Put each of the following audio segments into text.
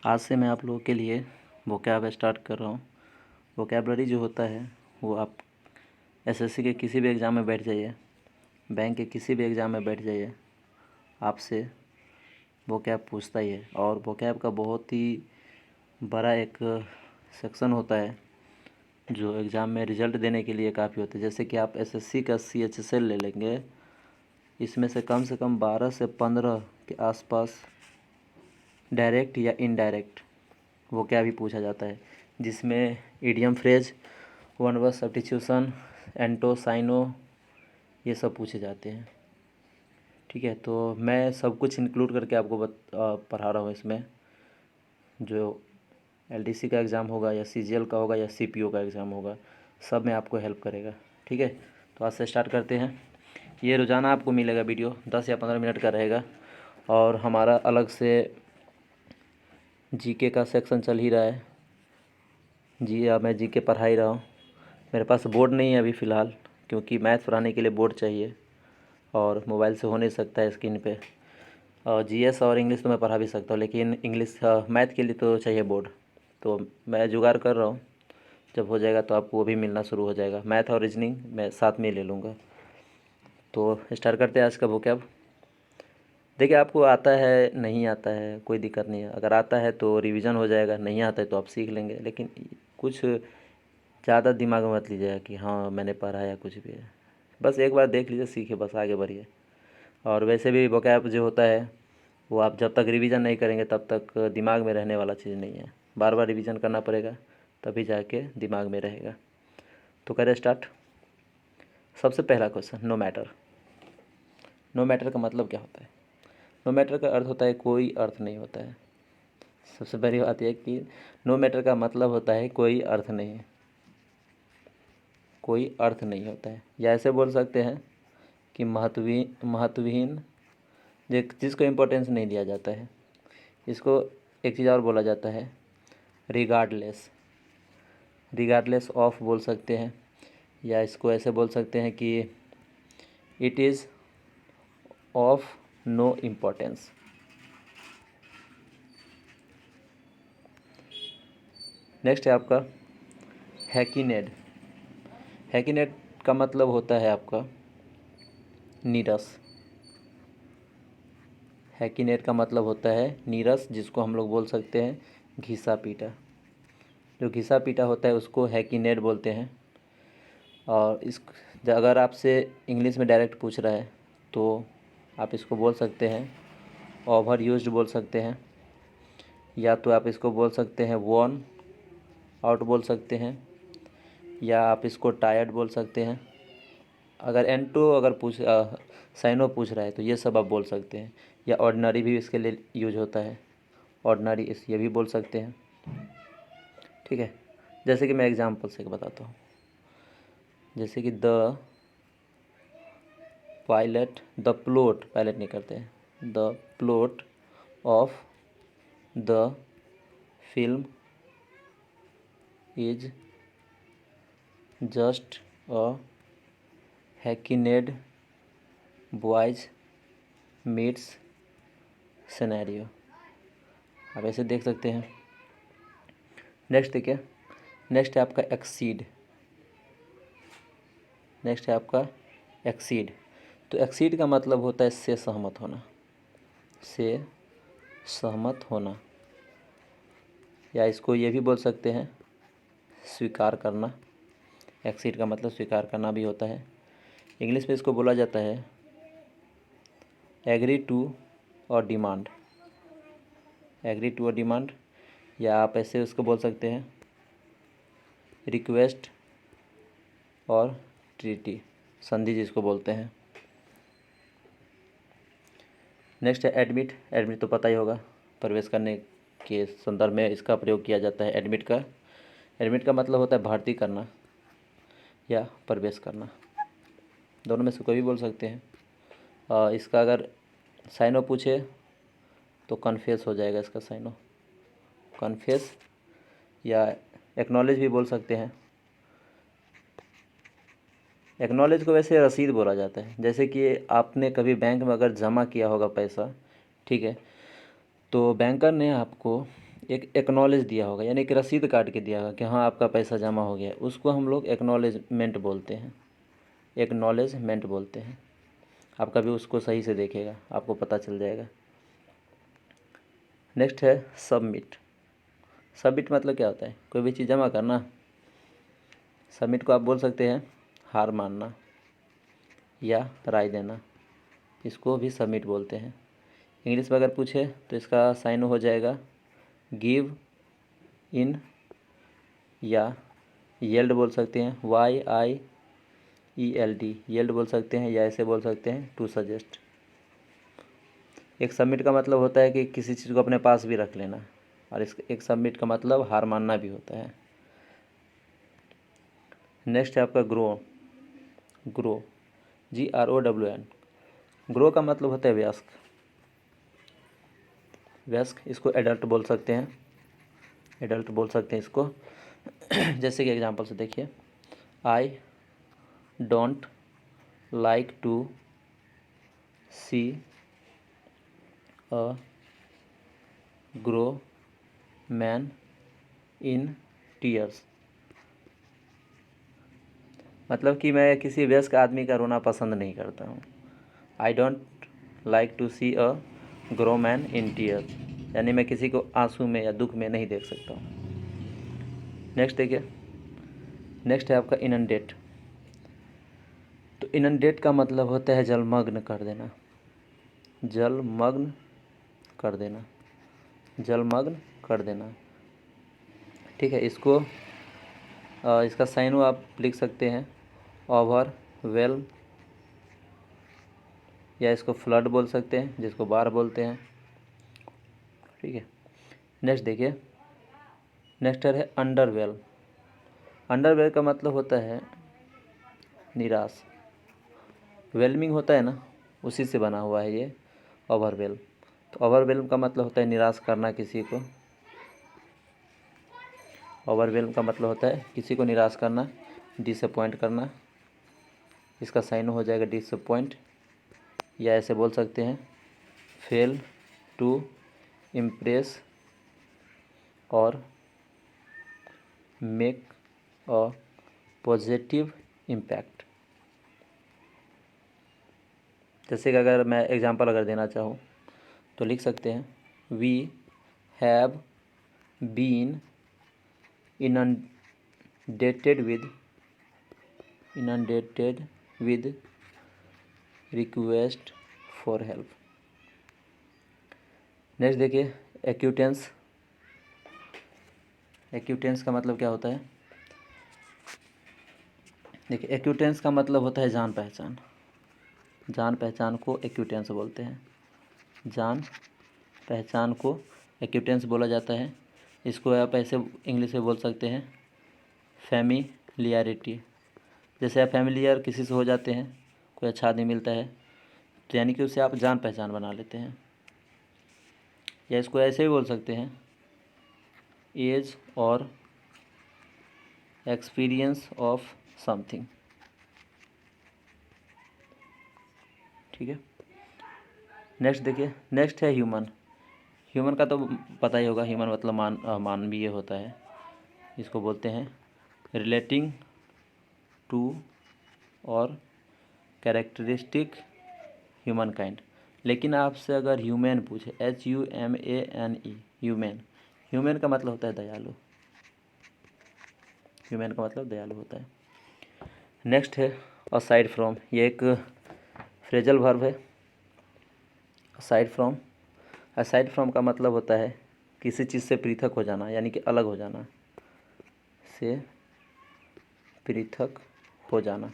आज से मैं आप लोगों के लिए वोकैब स्टार्ट कर रहा हूँ। वोकैबलरी जो होता है वो आप एसएससी के किसी भी एग्ज़ाम में बैठ जाइए, बैंक के किसी भी एग्ज़ाम में बैठ जाइए, आपसे वोकैब पूछता ही है। और वोकैब का बहुत ही बड़ा एक सेक्शन होता है जो एग्ज़ाम में रिज़ल्ट देने के लिए काफ़ी होता है। जैसे कि आप एसएससी का CHSL ले लेंगे, इसमें से कम 12 से 15 के आसपास डायरेक्ट या इनडायरेक्ट वो क्या भी पूछा जाता है, जिसमें idiom phrase, one word substitution, एंटो साइनो ये सब पूछे जाते हैं। ठीक है, तो मैं सब कुछ इंक्लूड करके आपको पढ़ा रहा हूँ। इसमें जो LDC का एग्ज़ाम होगा या CGL का होगा या CPO का एग्ज़ाम होगा, सब में आपको हेल्प करेगा। ठीक है, तो आज से स्टार्ट करते हैं। ये रोज़ाना आपको मिलेगा वीडियो, 10 या 15 मिनट का रहेगा। और हमारा अलग से GK का सेक्शन चल ही रहा है। मैं GK पढ़ा ही रहा हूँ। मेरे पास बोर्ड नहीं है अभी फ़िलहाल, क्योंकि मैथ पढ़ाने के लिए बोर्ड चाहिए और मोबाइल से हो नहीं सकता है स्क्रीन पे। और GS और इंग्लिश तो मैं पढ़ा भी सकता हूँ, लेकिन इंग्लिश मैथ के लिए तो चाहिए बोर्ड। तो मैं जुगाड़ कर रहा हूँ, जब हो जाएगा तो आपको वो भी मिलना शुरू हो जाएगा। मैथ और रीजनिंग मैं साथ में ले लूँगा। तो स्टार्ट करते हैं आज का वोकैब। देखिए, आपको आता है नहीं आता है कोई दिक्कत नहीं है। अगर आता है तो रिवीजन हो जाएगा, नहीं आता है तो आप सीख लेंगे। लेकिन कुछ ज़्यादा दिमाग में मत लीजिएगा कि हाँ मैंने पढ़ा या कुछ भी है। बस एक बार देख लीजिए, सीखिए, बस आगे बढ़िए। और वैसे भी वोकैब जो होता है वो आप जब तक रिवीजन नहीं करेंगे तब तक दिमाग में रहने वाला चीज़ नहीं है। बार बार रिवीजन करना पड़ेगा, तभी जाके दिमाग में रहेगा। तो करें स्टार्ट। सबसे पहला question, no matter. No matter का मतलब क्या होता है? नो मैटर का अर्थ होता है कोई अर्थ नहीं होता है। सबसे पहली बात यह कि नो मैटर का मतलब होता है कोई अर्थ नहीं है, कोई अर्थ नहीं होता है। या ऐसे बोल सकते हैं कि महत्वहीन, जिसको इम्पोर्टेंस नहीं दिया जाता है। इसको एक चीज़ और बोला जाता है, रिगार्डलेस। रिगार्डलेस ऑफ बोल सकते हैं, या इसको ऐसे बोल सकते हैं कि it is of no importance. Next है आपका हैकीनेड। हैकीनेड का मतलब होता है आपका नीरस। हैकीनेड का मतलब होता है नीरस, जिसको हम लोग बोल सकते हैं घिसा पीटा। जो घिसा पीटा होता है उसको हैकीनेड बोलते हैं। और अगर आपसे इंग्लिश में डायरेक्ट पूछ रहा है तो आप इसको बोल सकते हैं ओवर यूज्ड बोल सकते हैं, या तो आप इसको बोल सकते हैं वॉर्न आउट बोल सकते हैं, या आप इसको टायर्ड बोल सकते हैं। अगर साइनो पूछ रहा है तो ये सब आप बोल सकते हैं। या ऑर्डिनरी भी इसके लिए यूज होता है, ऑर्डिनरी ये भी बोल सकते हैं। ठीक है, जैसे कि मैं एग्जांपल से बताता हूँ। जैसे कि द पायलट नहीं करते हैं, the plot of the film is just a hackneyed boys meets scenario. आप ऐसे देख सकते हैं। नेक्स्ट देखिए, नेक्स्ट है आपका एक्सीड। तो एक्सीड का मतलब होता है से सहमत होना, से सहमत होना। या इसको ये भी बोल सकते हैं स्वीकार करना। एक्सीड का मतलब स्वीकार करना भी होता है। इंग्लिश में इसको बोला जाता है एग्री टू और डिमांड। या आप ऐसे उसको बोल सकते हैं रिक्वेस्ट और ट्रीटी, संधि जिसको बोलते हैं। नेक्स्ट है एडमिट। एडमिट तो पता ही होगा, प्रवेश करने के संदर्भ में इसका प्रयोग किया जाता है एडमिट का मतलब होता है भर्ती करना या प्रवेश करना, दोनों में से कोई भी बोल सकते हैं। इसका अगर साइनो पूछे तो कन्फेस हो जाएगा इसका साइनो, कन्फेस। या एक्नॉलेज भी बोल सकते हैं। एक्नॉलेज को वैसे रसीद बोला जाता है। जैसे कि आपने कभी बैंक में अगर जमा किया होगा पैसा, ठीक है, तो बैंकर ने आपको एक एक्नॉलेज दिया होगा, यानी कि रसीद काट के दिया होगा कि हाँ आपका पैसा जमा हो गया, उसको हम लोग एक्नॉलेजमेंट बोलते हैं, एक्नॉलेजमेंट बोलते हैं। आप कभी उसको सही से देखिएगा, आपको पता चल जाएगा। नेक्स्ट है सबमिट। सबमिट मतलब क्या होता है? कोई भी चीज़ जमा करना। सबमिट को आप बोल सकते हैं हार मानना या राय देना, इसको भी सबमिट बोलते हैं। इंग्लिश में अगर पूछे तो इसका साइन हो जाएगा गिव इन, या येल्ड बोल सकते हैं, YIELD, येल्ड बोल सकते हैं, या ऐसे बोल सकते हैं टू सजेस्ट। एक सबमिट का मतलब होता है कि किसी चीज़ को अपने पास भी रख लेना, और इस एक सबमिट का मतलब हार मानना भी होता है। नेक्स्ट है आपका ग्रो। Grow, GROWN। ग्रो का मतलब होता है वयस्क। वयस्क, इसको एडल्ट बोल सकते हैं, एडल्ट बोल सकते हैं इसको। जैसे कि एग्जांपल से देखिए, I don't like to see a grow man in tears. मतलब कि मैं किसी वयस्क आदमी का रोना पसंद नहीं करता हूँ। I don't like to see a grow man in tears, यानी मैं किसी को आंसू में या दुख में नहीं देख सकता हूँ। नेक्स्ट देखिए, नेक्स्ट है आपका इनंडेट। तो इनंडेट का मतलब होता है जलमग्न कर देना, जलमग्न कर देना, जलमग्न कर देना। ठीक है, इसको इसका साइन आप लिख सकते हैं ओवरवेल्म, या इसको फ्लड बोल सकते हैं, जिसको बाढ़ बोलते हैं। ठीक है, नेक्स्ट देखिए, नेक्स्ट है अंडरवेल। अंडरवेल का मतलब होता है निराश। वेलमिंग होता है ना, उसी से बना हुआ है ये ओवरवेल। तो ओवरवेल्म का मतलब होता है निराश करना किसी को। ओवरवेल्म का मतलब होता है किसी को निराश करना, डिसअपॉइंट करना। इसका साइन हो जाएगा डिसअपॉइंट, या ऐसे बोल सकते हैं फेल टू इम्प्रेस और मेक अ पॉजिटिव इम्पैक्ट। जैसे कि अगर मैं एग्जांपल अगर देना चाहूँ तो लिख सकते हैं we have been inundated with request for help। Next देखिए एक्यूटेंस। एक्यूटेंस का मतलब क्या होता है? देखिए, एक्यूटेंस का मतलब होता है जान पहचान। जान पहचान को एक्यूटेंस बोलते हैं, जान पहचान को एक्यूटेंस बोला जाता है। इसको आप ऐसे इंग्लिश में बोल सकते हैं फैमिलियरिटी। जैसे आप फैमिलियर किसी से हो जाते हैं, कोई अच्छा आदमी मिलता है, तो यानी कि उससे आप जान पहचान बना लेते हैं। या इसको ऐसे भी बोल सकते हैं एज और एक्सपीरियंस ऑफ समथिंग। ठीक है, नेक्स्ट देखिए, नेक्स्ट है ह्यूमन। ह्यूमन का तो पता ही होगा, ह्यूमन मतलब मानवीय होता है। इसको बोलते हैं रिलेटिंग टू और कैरेक्टरिस्टिक ह्यूमन काइंड। लेकिन आपसे अगर ह्यूमन पूछे, HUMANE, ह्यूमन, ह्यूमन का मतलब होता है दयालु। ह्यूमन का मतलब दयालु होता है। नेक्स्ट है असाइड फ्रॉम। ये एक फ्रेजल वर्ब है, असाइड फ्रॉम। असाइड फ्रॉम का मतलब होता है किसी चीज़ से पृथक हो जाना, यानी कि अलग हो जाना, से पृथक हो जाना,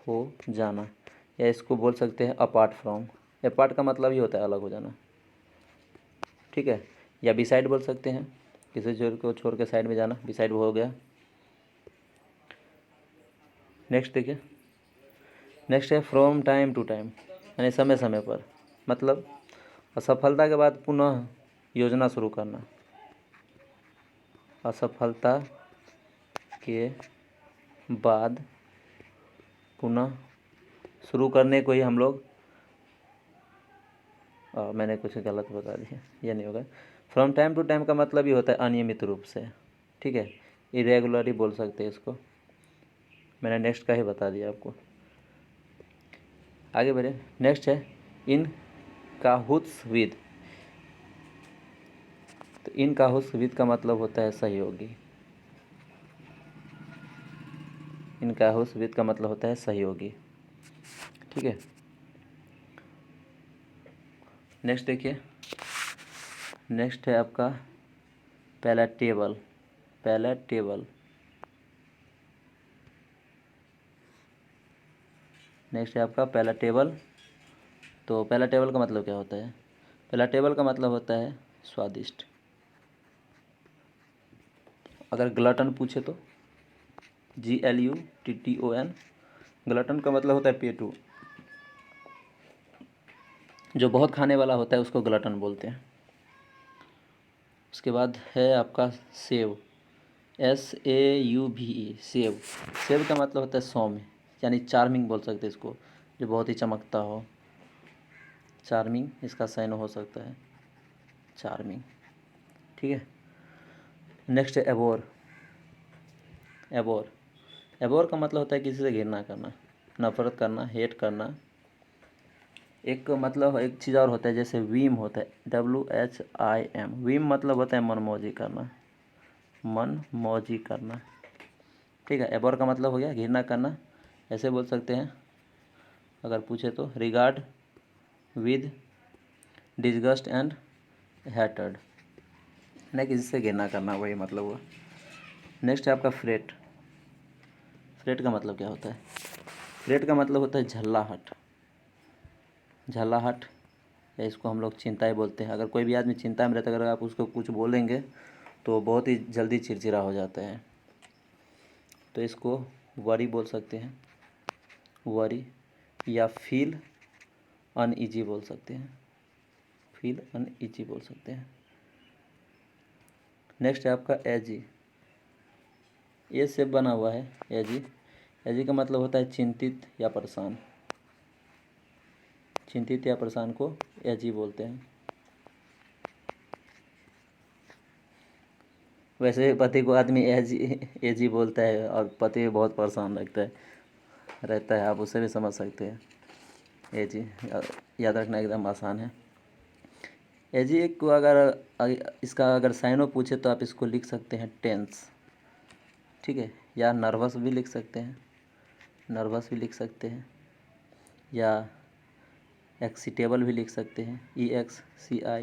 हो जाना। या इसको बोल सकते हैं अपार्ट फ्रॉम। अपार्ट का मतलब ही होता है अलग हो जाना। ठीक है, या बिसाइड बोल सकते हैं, किसी चीज़ को छोड़ के साइड में जाना, बिसाइड वो हो गया। नेक्स्ट देखिए, नेक्स्ट है फ्रॉम टाइम टू टाइम, यानी समय समय पर। मतलब असफलता के बाद पुनः योजना शुरू करना, असफलता के बाद पुनः शुरू करने को ही हम लोग मैंने कुछ गलत बता दिया, ये नहीं होगा। फ्रॉम टाइम टू टाइम का मतलब ये होता है अनियमित रूप से, ठीक है, इरेगुलर ही बोल सकते हैं इसको। मैंने नेक्स्ट का ही बता दिया आपको। आगे बढ़े, नेक्स्ट है इन काहुत्स विद। तो इन काहुत्स विद का मतलब होता है सहयोगी। इन काहुत्स विद का मतलब होता है सहयोगी, ठीक है। नेक्स्ट देखिए, नेक्स्ट है आपका पैलेटेबल। पैलेटेबल, नेक्स्ट है आपका पैलेटेबल। तो पैलेटेबल का मतलब क्या होता है? पैलेटेबल का मतलब होता है स्वादिष्ट। अगर ग्लटन पूछे तो GLUTTON, ग्लटन का मतलब होता है पेटू। जो बहुत खाने वाला होता है उसको ग्लटन बोलते हैं। उसके बाद है आपका सेव, SAUVE, सेव। सेव का मतलब होता है सौम्य, यानी चार्मिंग बोल सकते हैं इसको, जो बहुत ही चमकता हो। चार्मिंग इसका साइन हो सकता है, चार्मिंग, ठीक है। नेक्स्ट है एबोर। एबोर, एबोर का मतलब होता है किसी से घृणा करना, नफरत करना, हेट करना। एक मतलब एक चीज़ और होता है, जैसे वीम होता है, WHIM। वीम मतलब होता है मनमौजी करना, मन मौजी करना, ठीक है। एबोर का मतलब हो गया घृणा करना। ऐसे बोल सकते हैं अगर पूछे तो, रिगार्ड विद डिसगस्ट एंड हैटर्ड, नहीं किसी से घृणा करना, वही मतलब हुआ। नेक्स्ट है आपका फ्रेट। फ्रेट का मतलब क्या होता है? फ्रेट का मतलब होता है झल्लाहट। झल्लाहट, या इसको हम लोग चिंताएँ बोलते हैं। अगर कोई भी आदमी चिंता में रहता है, अगर आप उसको कुछ बोलेंगे तो बहुत ही जल्दी चिड़चिड़ा हो जाता है, तो इसको वरी बोल सकते हैं, वरी, या फील अनईजी बोल सकते हैं, फील अनईजी बोल सकते हैं। नेक्स्ट है आपका एजी। ए से बना हुआ है एजी। एजी का मतलब होता है चिंतित या परेशान। चिंतित या परेशान को एजी बोलते हैं। वैसे पति को आदमी एजी एजी बोलता है, और पति बहुत परेशान रहता है, आप उसे भी समझ सकते हैं। एजी याद रखना एकदम आसान है। एजी एक को इसका अगर साइनो पूछे तो आप इसको लिख सकते हैं टेंस, ठीक है, या नर्वस भी लिख सकते हैं, नर्वस भी लिख सकते हैं, या एक्सीटेबल भी लिख सकते हैं, EXCITABLE,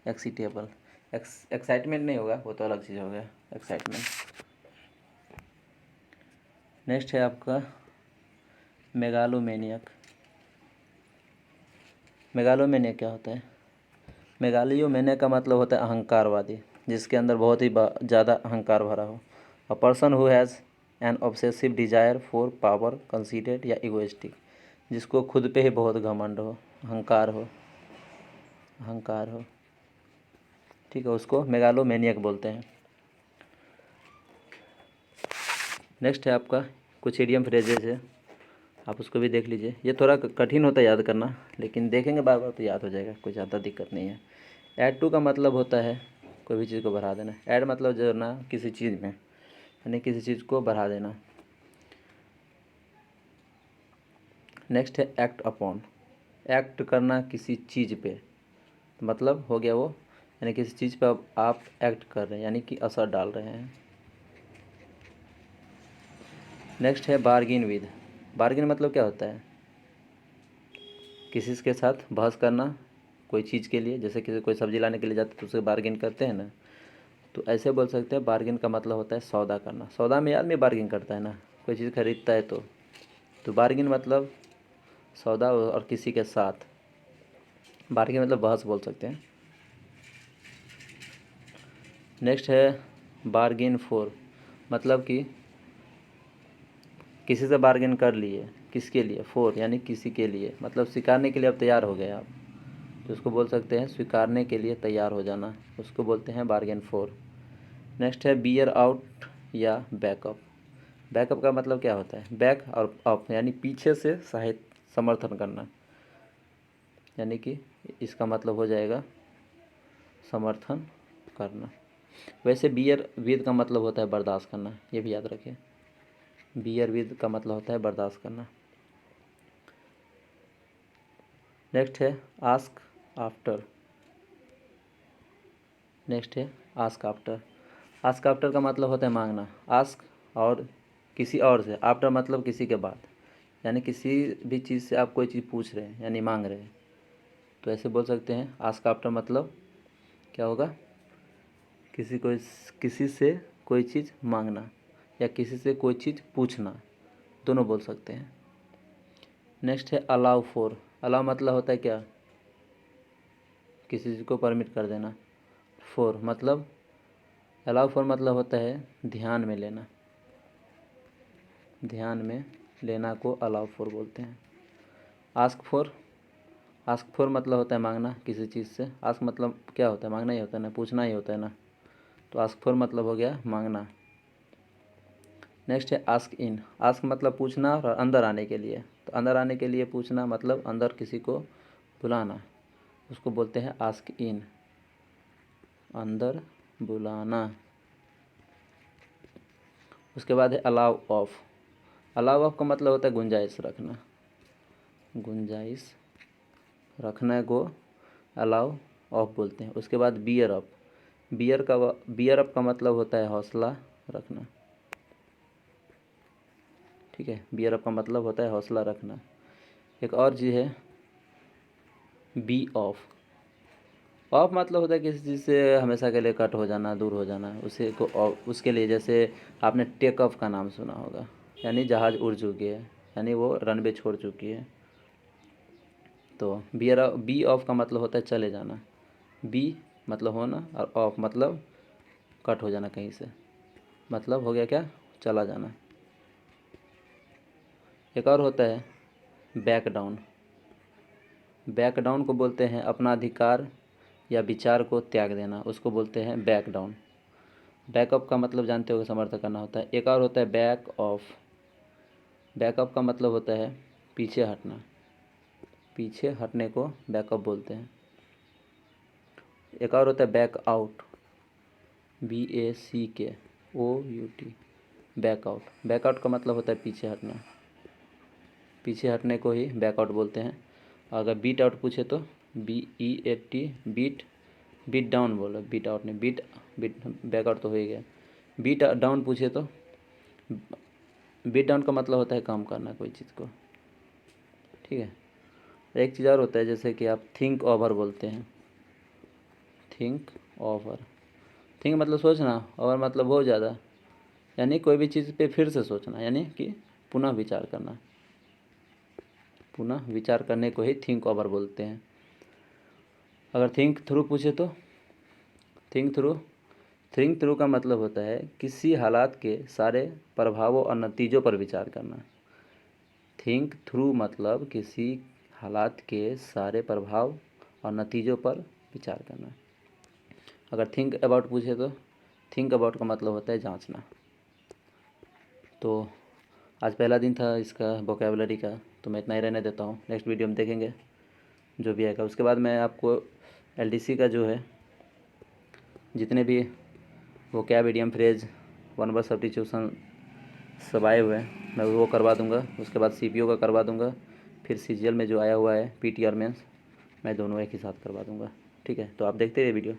एक्सीटेबल। एक्साइटमेंट नहीं होगा, वो तो अलग चीज़ हो गया, एक्साइटमेंट। नेक्स्ट है आपका मेगालोमेनियक। मेगालोमेनियक क्या होता है? मेगालियोमेनिया का मतलब होता है अहंकारवादी, जिसके अंदर बहुत ही ज़्यादा अहंकार भरा हो। A person who has an obsessive desire for power, conceded या इगोइस्टिक, जिसको खुद पे ही बहुत घमंड हो, अहंकार हो, अहंकार हो, ठीक है, उसको मेगालोमेनियक बोलते हैं। नेक्स्ट है आपका कुछ इडियम फ्रेजेज है, आप उसको भी देख लीजिए। ये थोड़ा कठिन होता है याद करना, लेकिन देखेंगे बार बार तो याद हो जाएगा, कोई ज़्यादा दिक्कत नहीं है। ऐड टू का मतलब होता है कोई भी चीज़ को बढ़ा देना। ऐड मतलब जोड़ना किसी चीज़ में, यानी किसी चीज़ को बढ़ा देना। नेक्स्ट है एक्ट अपॉन। एक्ट करना किसी चीज़ पे, मतलब हो गया वो, यानी किसी चीज़ पे आप एक्ट कर रहे हैं, यानी कि असर डाल रहे हैं। नेक्स्ट है बार्गिन विद। बार्गिन मतलब क्या होता है? किसी के साथ बहस करना कोई चीज़ के लिए, जैसे किसी कोई सब्ज़ी लाने के लिए जाते तो उससे बार्गिन करते हैं ना, तो ऐसे बोल सकते हैं। बार्गिन का मतलब होता है सौदा करना। सौदा में आदमी बार्गिन करता है ना, कोई चीज़ खरीदता है तो बार्गिन मतलब सौदा, और किसी के साथ बार्गिन मतलब बहस बोल सकते हैं। नेक्स्ट है बार्गिन फोर, मतलब कि किसी से बार्गिन कर लिए, किसके लिए? फोर, यानी किसी के लिए, मतलब स्वीकारने के लिए अब तैयार हो गए आप, तो उसको बोल सकते हैं स्वीकारने के लिए तैयार हो जाना, उसको बोलते हैं बार्गेन फोर। नेक्स्ट है बियर आउट या बैकअप। बैकअप का मतलब क्या होता है? बैक और अप, यानी पीछे से समर्थन करना, यानी कि इसका मतलब हो जाएगा समर्थन करना। वैसे बियर विद का मतलब होता है बर्दाश्त करना, ये भी याद रखें। बियर विद का मतलब होता है बर्दाश्त करना। नेक्स्ट है आस्क आफ्टर। नेक्स्ट है आस्क आफ्टर। आस्क आफ्टर का मतलब होता है मांगना। आस्क और किसी और से, आफ्टर मतलब किसी के बाद, यानी किसी भी चीज़ से आप कोई चीज़ पूछ रहे हैं यानी मांग रहे हैं, तो ऐसे बोल सकते हैं आस्क आफ्टर मतलब क्या होगा, किसी से कोई चीज़ मांगना या किसी से कोई चीज़ पूछना, दोनों बोल सकते हैं। नेक्स्ट है अलाउ फॉर। अलाउ मतलब होता है क्या, किसी चीज़ को परमिट कर देना। फॉर मतलब, अलाउ फॉर मतलब होता है ध्यान में लेना। ध्यान में लेना को अलाउ फॉर बोलते हैं। आस्क फॉर, आस्क फॉर मतलब होता है मांगना किसी चीज़ से। आस्क मतलब क्या होता है, मांगना ही होता है ना, पूछना ही होता है ना, तो आस्क फॉर मतलब हो गया मांगना। नेक्स्ट है आस्क इन। आस्क मतलब पूछना और अंदर आने के लिए, तो अंदर आने के लिए पूछना मतलब अंदर किसी को बुलाना, उसको बोलते हैं आस्क इन, अंदर बुलाना। उसके बाद है अलाउ ऑफ। अलाउ ऑफ का मतलब होता है गुंजाइश रखना। गुंजाइश रखना को अलाउ ऑफ बोलते हैं। उसके बाद बियर अप। बियर अप का मतलब होता है हौसला रखना। ठीक है, बियर अप का मतलब होता है हौसला रखना। एक और चीज़ है बी ऑफ। ऑफ मतलब होता है किसी चीज़ से हमेशा के लिए कट हो जाना, दूर हो जाना, उसे को उसके लिए, जैसे आपने टेक ऑफ का नाम सुना होगा, यानी जहाज़ उड़ चुकी है, यानी वो रनवे छोड़ चुकी है। तो बी ऑफ का मतलब होता है चले जाना। बी मतलब होना और ऑफ मतलब कट हो जाना कहीं से, मतलब हो गया क्या, चला जाना। एक और होता है बैक डाउन। बैक डाउन को बोलते हैं अपना अधिकार या विचार को त्याग देना, उसको बोलते हैं बैक डाउन। बैकअप का मतलब जानते हो, समर्थन करना होता है। एक और होता है बैक ऑफ। बैकअप का मतलब होता है पीछे हटना। पीछे हटने को बैकअप बोलते हैं। एक और होता है back out. BACKOUT, backout. Backout का मतलब होता है पीछे हटना। पीछे हटने को ही बैकआउट बोलते हैं। अगर बीट आउट पूछे तो BEAT, बीट, बीट डाउन बोलो, बीट आउट नहीं, बीट बीट बैकआउट तो हो ही गया। बीट डाउन पूछे तो, बीट डाउन का मतलब होता है कम करना कोई चीज़ को। ठीक है, एक चीज़ और होता है जैसे कि आप थिंक ओवर बोलते हैं। थिंक ओवर, थिंक मतलब सोचना, ओवर मतलब बहुत ज़्यादा, यानी कोई भी चीज़ पे फिर से सोचना, यानी कि पुनः विचार करना। पुनः विचार करने को ही थिंक ओवर बोलते हैं। अगर थिंक थ्रू पूछे तो थिंक थ्रू, थिंक थ्रू का मतलब होता है किसी हालात के सारे प्रभावों और नतीजों पर विचार करना। थिंक थ्रू मतलब किसी हालात के सारे प्रभाव और नतीजों पर विचार करना। अगर थिंक अबाउट पूछे तो थिंक अबाउट का मतलब होता है जांचना। तो आज पहला दिन था इसका वोकेबलरी का, तो मैं इतना ही रहने देता हूँ। नेक्स्ट वीडियो में देखेंगे जो भी आएगा। उसके बाद मैं आपको LDC का जो है जितने भी vocab, idiom, phrase, one word substitution सब आए हुए हैं मैं वो करवा दूंगा। उसके बाद CPO का करवा दूंगा, फिर CGL में जो आया हुआ है PTR मेंस, मैं दोनों एक ही साथ करवा दूंगा। ठीक है, तो आप देखते रहिए वीडियो।